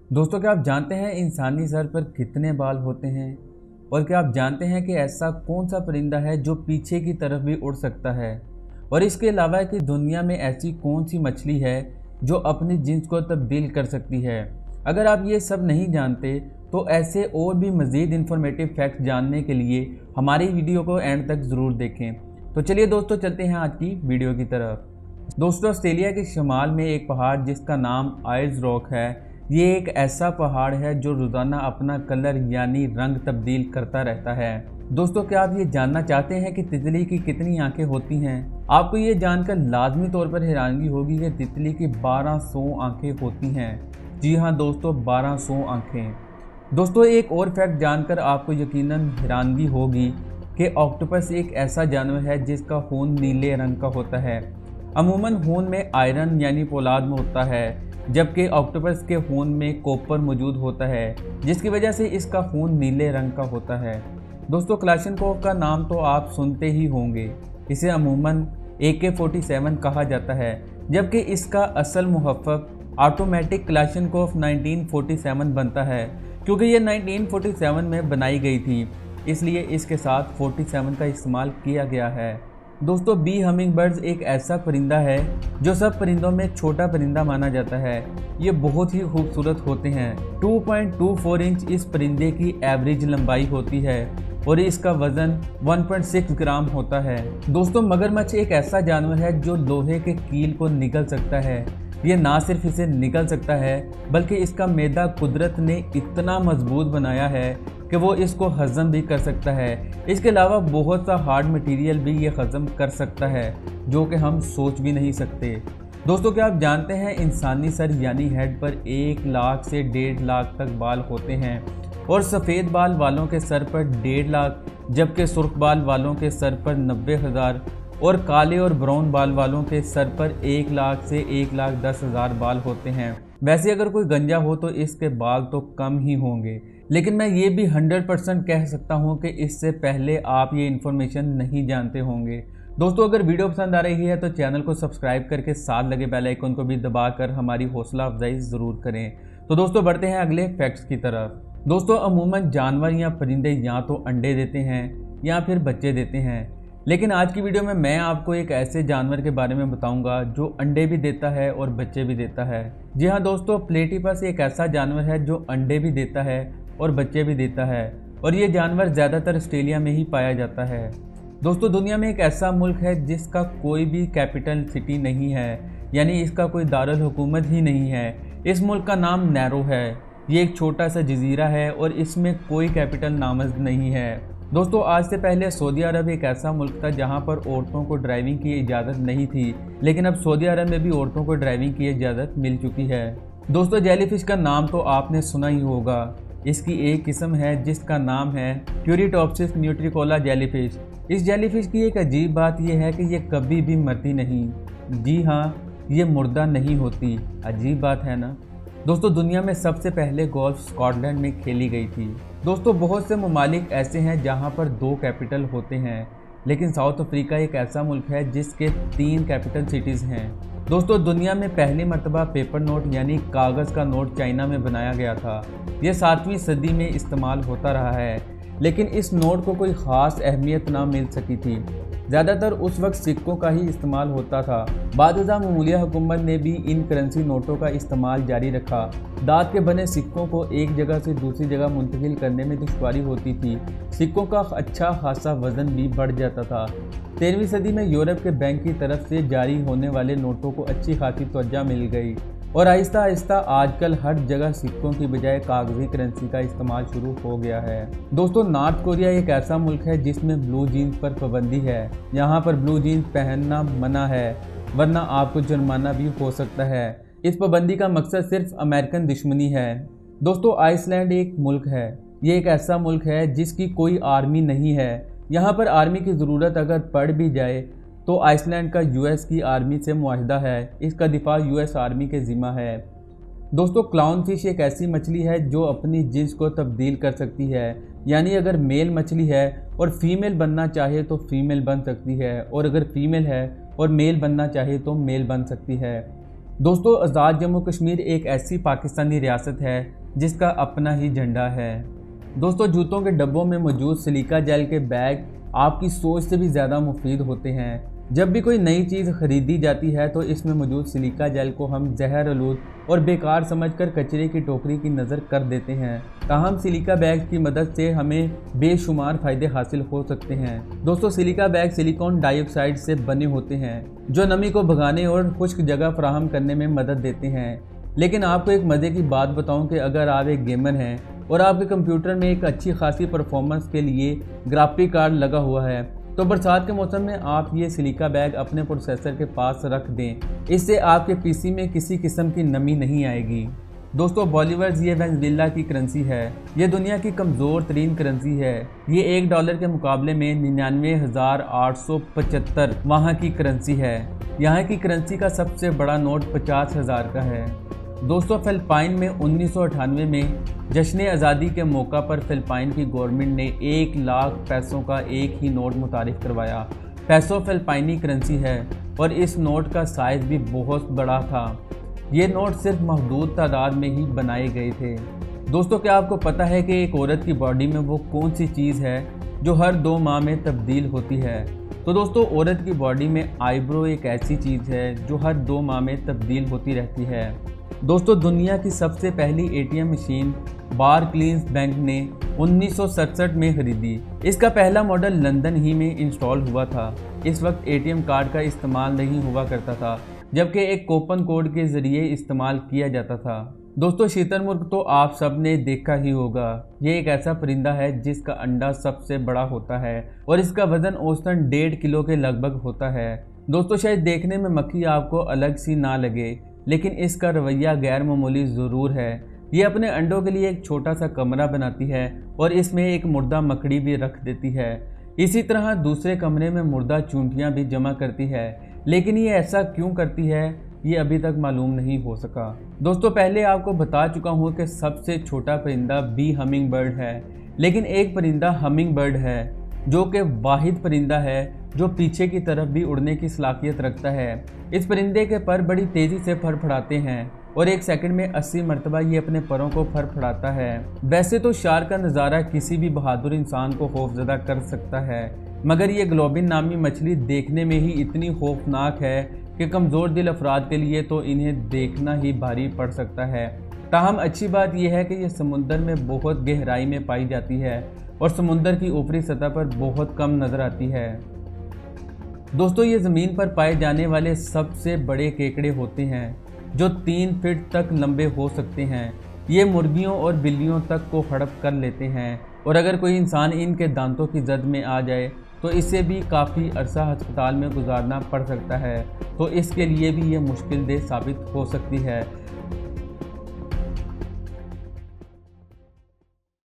दोस्तों, क्या आप जानते हैं इंसानी सर पर कितने बाल होते हैं? और क्या आप जानते हैं कि ऐसा कौन सा परिंदा है जो पीछे की तरफ भी उड़ सकता है? और इसके अलावा कि दुनिया में ऐसी कौन सी मछली है जो अपनी जिन्स को तब्दील कर सकती है? अगर आप ये सब नहीं जानते तो ऐसे और भी मज़ीद इन्फॉर्मेटिव फैक्ट जानने के लिए हमारी वीडियो को एंड तक ज़रूर देखें। तो चलिए दोस्तों, चलते हैं आज की वीडियो की तरफ। दोस्तों, ऑस्ट्रेलिया के शुमाल में एक पहाड़ जिसका नाम आयर्स रॉक है, ये एक ऐसा पहाड़ है जो रोज़ाना अपना कलर यानी रंग तब्दील करता रहता है। दोस्तों, क्या आप ये जानना चाहते हैं कि तितली की कितनी आंखें होती हैं? आपको ये जानकर लाजमी तौर पर हैरानगी होगी कि तितली की 1200 आंखें होती हैं। जी हाँ दोस्तों, 1200 आंखें। दोस्तों, एक और फैक्ट जानकर आपको यकीनन हैरानगी होगी कि ऑक्टोपस एक ऐसा जानवर है जिसका खून नीले रंग का होता है। अमूमन खून में आयरन यानी पोलाद में होता है, जबकि ऑक्टोपस के खून में कॉपर मौजूद होता है, जिसकी वजह से इसका खून नीले रंग का होता है। दोस्तों, क्लाशनकोव का नाम तो आप सुनते ही होंगे। इसे अमूमन AK-47 कहा जाता है, जबकि इसका असल मुहफ़्फ़फ़ ऑटोमेटिक क्लाशनकोव 1947 बनता है। क्योंकि ये 1947 में बनाई गई थी, इसलिए इसके साथ 47 का इस्तेमाल किया गया है। दोस्तों, बी हमिंग बर्ड्स एक ऐसा परिंदा है जो सब परिंदों में छोटा परिंदा माना जाता है। ये बहुत ही खूबसूरत होते हैं। 2.24 इंच इस परिंदे की एवरेज लंबाई होती है और इसका वजन 1.6 ग्राम होता है। दोस्तों, मगरमच्छ एक ऐसा जानवर है जो लोहे के कील को निगल सकता है। ये ना सिर्फ इसे निगल सकता है, बल्कि इसका मैदा कुदरत ने इतना मजबूत बनाया है कि वो इसको हज़म भी कर सकता है। इसके अलावा बहुत सा हार्ड मटेरियल भी ये हज़म कर सकता है, जो कि हम सोच भी नहीं सकते। दोस्तों, क्या आप जानते हैं इंसानी सर यानी हेड पर 1 लाख से 1.5 लाख तक बाल होते हैं और सफ़ेद बाल वालों के सर पर 1.5 लाख, जबकि सुर्ख बाल वालों के सर पर 90,000 और काले और ब्राउन बाल वालों के सर पर 1 लाख से 1,10,000 बाल होते हैं। वैसे अगर कोई गंजा हो तो इसके बाल तो कम ही होंगे, लेकिन मैं ये भी 100% कह सकता हूँ कि इससे पहले आप ये इन्फॉर्मेशन नहीं जानते होंगे। दोस्तों, अगर वीडियो पसंद आ रही है तो चैनल को सब्सक्राइब करके साथ लगे बेल आइकन को भी दबाकर हमारी हौसला अफजाई ज़रूर करें। तो दोस्तों, बढ़ते हैं अगले फैक्ट्स की तरफ। दोस्तों, अमूमन जानवर या परिंदे या तो अंडे देते हैं या फिर बच्चे देते हैं, लेकिन आज की वीडियो में मैं आपको एक ऐसे जानवर के बारे में बताऊंगा जो अंडे भी देता है और बच्चे भी देता है। जी हाँ दोस्तों, प्लेटिपस एक ऐसा जानवर है जो अंडे भी देता है और बच्चे भी देता है, और ये जानवर ज़्यादातर ऑस्ट्रेलिया में ही पाया जाता है। दोस्तों, दुनिया में एक ऐसा मुल्क है जिसका कोई भी कैपिटल सिटी नहीं है, यानी इसका कोई दारुल हुकूमत ही नहीं है। इस मुल्क का नाम नैरो है। ये एक छोटा सा जजीरा है और इसमें कोई कैपिटल नामज़द नहीं है। दोस्तों, आज से पहले सऊदी अरब एक ऐसा मुल्क था जहां पर औरतों को ड्राइविंग की इजाज़त नहीं थी, लेकिन अब सऊदी अरब में भी औरतों को ड्राइविंग की इजाज़त मिल चुकी है। दोस्तों, जेलीफिश का नाम तो आपने सुना ही होगा। इसकी एक किस्म है जिसका नाम है ट्यूरिटोप्सिस न्यूट्रिकोला जेलीफिश। इस जेलीफिश की एक अजीब बात यह है कि ये कभी भी मरती नहीं। जी हाँ, ये मुर्दा नहीं होती। अजीब बात है ना। दोस्तों, दुनिया में सबसे पहले गोल्फ स्कॉटलैंड में खेली गई थी। दोस्तों, बहुत से ममालिक ऐसे हैं जहां पर 2 कैपिटल होते हैं, लेकिन साउथ अफ्रीका एक ऐसा मुल्क है जिसके 3 कैपिटल सिटीज़ हैं। दोस्तों, दुनिया में पहली मरतबा पेपर नोट यानी कागज़ का नोट चाइना में बनाया गया था। यह 7वीं सदी में इस्तेमाल होता रहा है, लेकिन इस नोट को कोई ख़ास अहमियत ना मिल सकी थी। ज़्यादातर उस वक्त सिक्कों का ही इस्तेमाल होता था। बाद ममूलिया हुकूमत ने भी इन करेंसी नोटों का इस्तेमाल जारी रखा। दांत के बने सिक्कों को एक जगह से दूसरी जगह मुंतकिल करने में दुश्वारी होती थी। सिक्कों का अच्छा खासा वजन भी बढ़ जाता था। 13वीं सदी में यूरोप के बैंक की तरफ से जारी होने वाले नोटों को अच्छी खासी तवज्जो मिल गई और आहिस्ता आहिस्ता आजकल हर जगह सिक्कों की बजाय कागजी करेंसी का इस्तेमाल शुरू हो गया है। दोस्तों, नॉर्थ कोरिया एक ऐसा मुल्क है जिसमें ब्लू जीन्स पर पाबंदी है। यहाँ पर ब्लू जीन्स पहनना मना है, वरना आपको जुर्माना भी हो सकता है। इस पाबंदी का मकसद सिर्फ अमेरिकन दुश्मनी है। दोस्तों, आइसलैंड एक मुल्क है। ये एक ऐसा मुल्क है जिसकी कोई आर्मी नहीं है। यहाँ पर आर्मी की ज़रूरत अगर पड़ भी जाए तो आइसलैंड का यूएस की आर्मी से मुआहदा है। इसका दिफा यूएस आर्मी के ज़िम्मा है। दोस्तों, क्लाउन फिश एक ऐसी मछली है जो अपनी जिन्स को तब्दील कर सकती है, यानी अगर मेल मछली है और फीमेल बनना चाहे तो फीमेल बन सकती है, और अगर फीमेल है और मेल बनना चाहे तो मेल बन सकती है। दोस्तों, आज़ाद जम्मू कश्मीर एक ऐसी पाकिस्तानी रियासत है जिसका अपना ही झंडा है। दोस्तों, जूतों के डब्बों में मौजूद सिलिका जेल के बैग आपकी सोच से भी ज़्यादा मुफीद होते हैं। जब भी कोई नई चीज़ खरीदी जाती है तो इसमें मौजूद सिलिका जेल को हम जहर आलूद और बेकार समझकर कचरे की टोकरी की नज़र कर देते हैं। ताहम सिलिका बैग की मदद से हमें बेशुमार फ़ायदे हासिल हो सकते हैं। दोस्तों, सिलिका बैग सिलिकॉन डाइऑक्साइड से बने होते हैं जो नमी को भगाने और खुश्क जगह फराहम करने में मदद देते हैं। लेकिन आपको एक मज़े की बात बताऊं कि अगर आप एक गेमर हैं और आपके कंप्यूटर में एक अच्छी खासी परफॉर्मेंस के लिए ग्राफिक कार्ड लगा हुआ है तो बरसात के मौसम में आप ये सिलिका बैग अपने प्रोसेसर के पास रख दें। इससे आपके पीसी में किसी किस्म की नमी नहीं आएगी। दोस्तों, बॉलीवर्स ये वेनेजुएला की करेंसी है। ये दुनिया की कमज़ोर तरीन करेंसी है। ये $1 के मुकाबले में 99,875 वहाँ की करेंसी है। यहाँ की करेंसी का सबसे बड़ा नोट 50,000 का है। दोस्तों, फिलिपाइन में 1998 में जश्न आज़ादी के मौका पर फिलिपाइन की गवर्नमेंट ने 1 लाख पैसों का एक ही नोट मुतारिफ करवाया। पैसों फिलिपाइनी करेंसी है और इस नोट का साइज़ भी बहुत बड़ा था। ये नोट सिर्फ महदूद तादाद में ही बनाए गए थे। दोस्तों, क्या आपको पता है कि एक औरत की बॉडी में वो कौन सी चीज़ है जो हर 2 माह में तब्दील होती है? तो दोस्तों, औरत की बॉडी में आईब्रो एक ऐसी चीज़ है जो हर 2 माह में तब्दील होती रहती है। दोस्तों, दुनिया की सबसे पहली एटीएम मशीन बारक्लेज बैंक ने 1967 में खरीदी। इसका पहला मॉडल लंदन ही में इंस्टॉल हुआ था। इस वक्त एटीएम कार्ड का इस्तेमाल नहीं हुआ करता था, जबकि एक कूपन कोड के ज़रिए इस्तेमाल किया जाता था। दोस्तों, शुतुरमुर्ग तो आप सब ने देखा ही होगा। ये एक ऐसा परिंदा है जिसका अंडा सबसे बड़ा होता है और इसका वज़न औसतन 1.5 किलो के लगभग होता है। दोस्तों, शायद देखने में मक्खी आपको अलग सी ना लगे, लेकिन इसका रवैया गैर मामूली ज़रूर है। ये अपने अंडों के लिए एक छोटा सा कमरा बनाती है और इसमें एक मुर्दा मकड़ी भी रख देती है। इसी तरह दूसरे कमरे में मुर्दा चूंटियाँ भी जमा करती है, लेकिन ये ऐसा क्यों करती है ये अभी तक मालूम नहीं हो सका। दोस्तों, पहले आपको बता चुका हूँ कि सबसे छोटा परिंदा बी हमिंग बर्ड है, लेकिन एक परिंदा हमिंग बर्ड है जो कि वाहिद परिंदा है जो पीछे की तरफ भी उड़ने की सलाहियत रखता है। इस परिंदे के पर बड़ी तेज़ी से फड़फड़ाते हैं और 1 सेकंड में 80 मरतबा ये अपने परों को फड़फड़ाता है। वैसे तो शार्क का नज़ारा किसी भी बहादुर इंसान को खौफजदा कर सकता है, मगर ये ग्लोबिन नामी मछली देखने में ही इतनी खौफनाक है कि कमज़ोर दिल अफराद के लिए तो इन्हें देखना ही भारी पड़ सकता है। ताहम अच्छी बात यह है कि यह समुंदर में बहुत गहराई में पाई जाती है और समुंदर की ऊपरी सतह पर बहुत कम नज़र आती है। दोस्तों, ये ज़मीन पर पाए जाने वाले सबसे बड़े केकड़े होते हैं जो 3 फीट तक लंबे हो सकते हैं। ये मुर्गियों और बिल्लियों तक को हड़प कर लेते हैं और अगर कोई इंसान इनके दांतों की जद में आ जाए तो इसे भी काफ़ी अरसा अस्पताल में गुजारना पड़ सकता है, तो इसके लिए भी ये मुश्किल देह साबित हो सकती है।